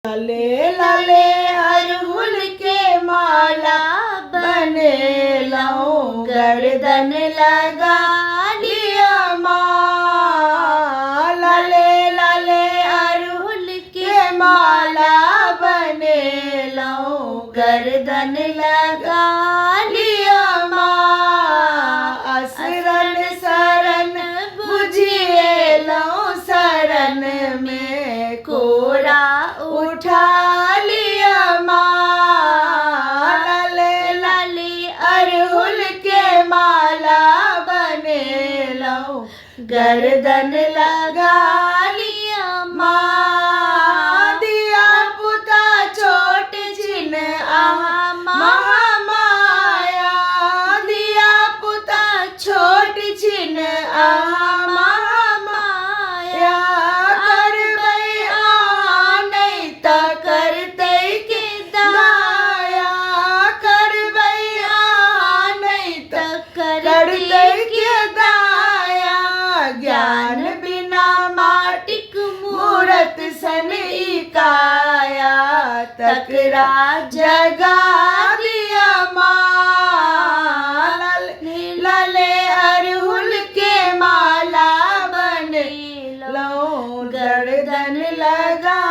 लाले लाले अरहुल के माला बने लऊं, गर्दन लगा लिया माँ। लाले लाले अरहुल के माला बने लऊं, गर्दन लगा लिया माँ। असरन शरण बुझिए लऊं, शरण में कोरा उठा लिया माँ। लाले लाले अरहुल के माला बने लऊं, गर्दन लगा लिया माँ। दिया पुता छोट छिन आहा महामाया, दिया पुता छोट छिन आहा महामाया। करबै आहा नहीं त करतै के दाया, करबै आहा नहीं त करतै के दाया। ज्ञान बिना माटिक मूरत सन ई काया, तकरा जगा दिया माँ। लाले अरहुल के माला बने लऊं, गर्दन लगा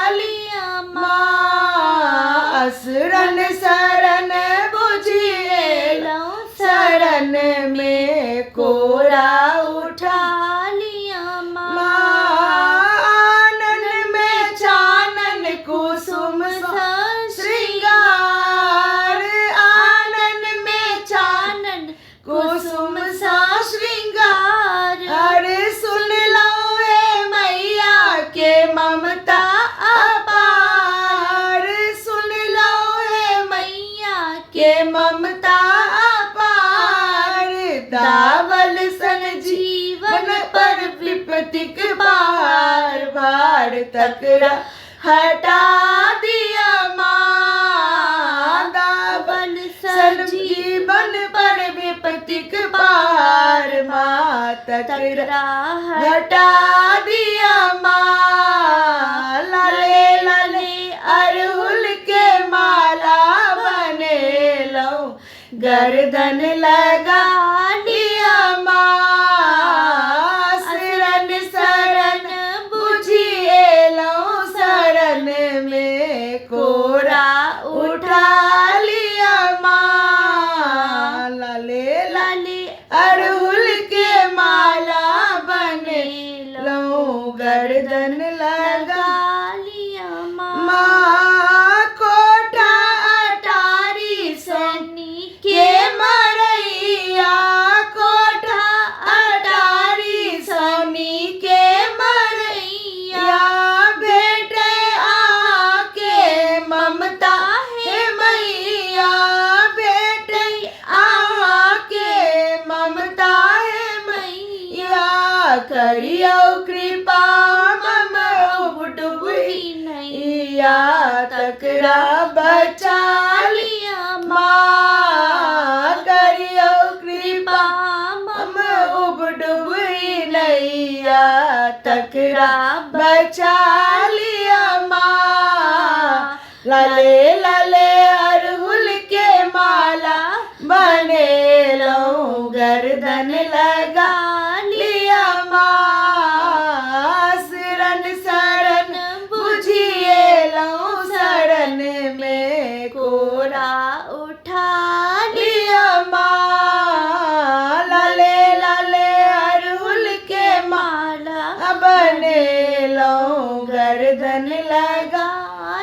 लिया माँ। असरन शरण बुझिए लऊं, शरण में कोरा उठा लिया माँ। आनन में चानन कुसुम श्रृंगार, आनन में चानन कुसुम सा श्रृंगार। अरे सुन लो ए मैया के ममता अपार, सुन लो ए मैया के ममता अपार। दावल सन जीवन पर विपतिक भार, भार तकरा हटा दिया माँ। दावल सन जीवन पर विपतिक भार, माँ तकरा हटा दिया माँ। लाले लाले अरहुल के माला बने लऊं, गर्दन लगा लिया माँ। शरण शरण बुझिए लऊं, शरण में कोरा उठा लिया माँ। लाले लाले अरहुल के माला बने लऊं, गर्दन लगा लिया माँ। कोठा अटारी सैनी के मरैया, कोठा अटारी सैनी के मरैया। बेटे आके ममता है मैया, बेटे आके ममता है मैया। करियो कृपा मम डूबी नैया, तकरा बचा लिया माँ। करियो कृपा मम डूबी नैया, तकरा बचा लिया माँ। लाले लाले अरहुल के माला बने लऊं, गर्दन लगा लिया माँ। शरण शरण बुझिए लऊं, शरण में कोरा उठा लिया माँ। लाले लाले अरहुल के माला बने लऊं, गर्दन लगा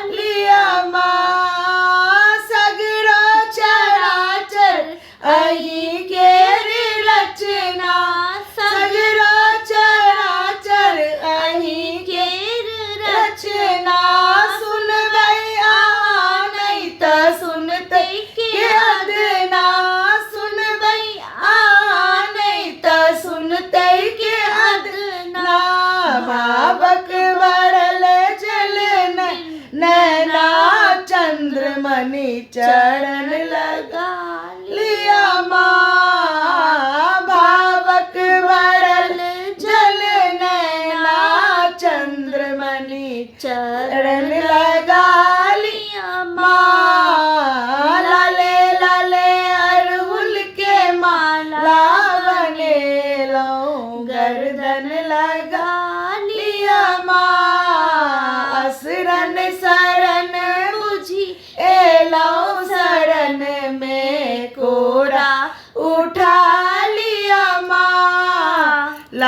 लिया माँ। सगरो चराचर अही के रचना, सगरो चराचर अही के रचना। सुनबै आहा नहीं त सुनतै के अदना, सुनबै आहा नहीं त सुनतै के अदना। भावक बरल जल नैना चंद्रमणि चरण लगा लिया माँ। भावक बरल जल नैना चंद्रमणि चरण लगा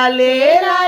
लाले लाले